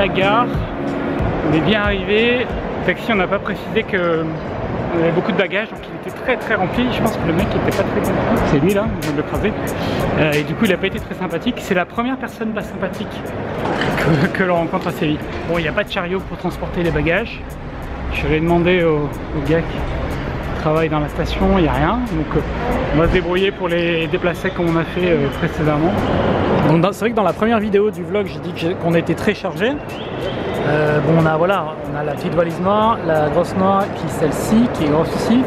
la gare, on est bien arrivé. Le taxi, on n'a pas précisé que on avait beaucoup de bagages, donc il était très rempli. Je pense que le mec était pas très content. C'est lui là, je viens de le craser. Et du coup il a pas été très sympathique. C'est la première personne pas sympathique que l'on rencontre à Séville. Bon, il n'y a pas de chariot pour transporter les bagages. Je vais demander au gars qui travaille dans la station, il n'y a rien. Donc on va se débrouiller pour les déplacer comme on a fait précédemment. Donc c'est vrai que dans la première vidéo du vlog, j'ai dit qu'on était très chargé. Bon, on a la petite valise noire, la grosse noire, et puis celle-ci qui est grosse aussi.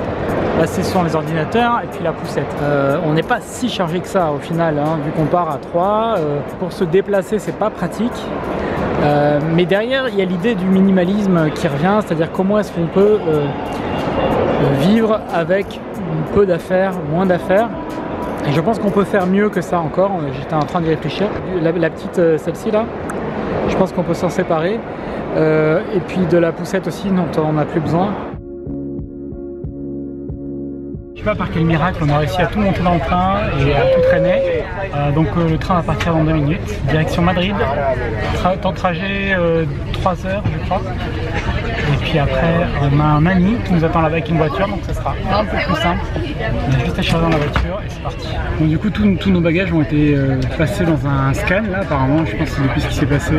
Là, ce sont les ordinateurs et puis la poussette. On n'est pas si chargé que ça au final, hein, vu qu'on part à 3. Pour se déplacer, c'est pas pratique. Mais derrière, il y a l'idée du minimalisme qui revient, c'est-à-dire comment est-ce qu'on peut vivre avec peu d'affaires, moins d'affaires. Et je pense qu'on peut faire mieux que ça encore. J'étais en train d'y réfléchir. La petite, celle-ci là, je pense qu'on peut s'en séparer. Et puis de la poussette aussi dont on n'a plus besoin. Je sais pas par quel miracle on a réussi à tout monter dans le train et à tout traîner. Donc le train va partir dans 2 minutes, direction Madrid. Temps de trajet 3 heures je crois. Et puis après on a un ami qui nous attend là-bas avec une voiture, donc ça sera un peu plus simple. On a juste à charger dans la voiture et c'est parti. Donc du coup tous nos bagages ont été passés dans un scan là apparemment, je pense que c'est depuis ce qui s'est passé.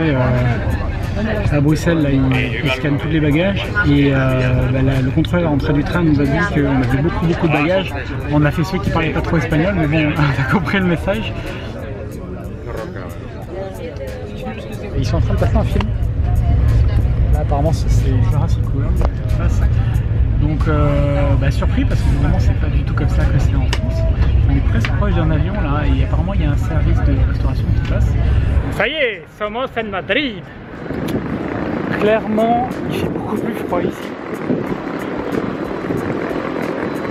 À Bruxelles, là, ils scannent tous les bagages et le contrôleur à l'entrée du train nous a dit qu'on avait beaucoup de bagages. On a fait ceux qui parlaient pas trop espagnol, mais bon, on a compris le message. Et ils sont en train de passer un film. Là, apparemment, c'est Jurassic World. Donc, surpris parce que évidemment, c'est pas du tout comme ça que c'est en France. On est presque proche d'un avion là et apparemment, il y a un service de restauration qui passe. Ça y est, somos en Madrid. Clairement, il fait beaucoup plus froid ici.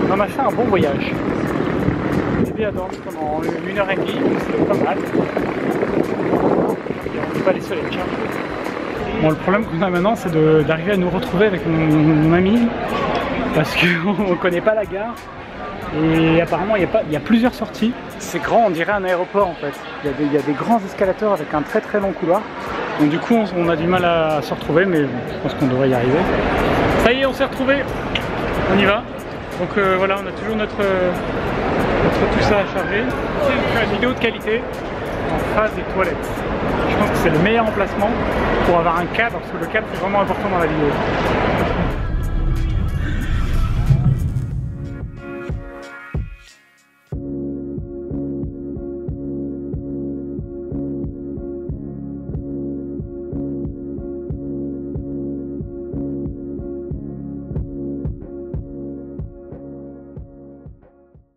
On a fait un bon voyage. On a dormi pendant 1h30, donc c'était pas mal. Et on n'est pas les seuls à être chargés. Bon, le problème qu'on a maintenant, c'est d'arriver à nous retrouver avec mon ami, parce qu'on ne connaît pas la gare. Et apparemment, il y a plusieurs sorties. C'est grand, on dirait un aéroport en fait. Il y a des grands escalators avec un très long couloir. Donc du coup, on a du mal à se retrouver, mais je pense qu'on devrait y arriver. Ça y est, on s'est retrouvés. On y va. Donc voilà, on a toujours notre tout ça à charger. On va faire une vidéo de qualité en face des toilettes. Je pense que c'est le meilleur emplacement pour avoir un cadre, parce que le cadre c'est vraiment important dans la vidéo.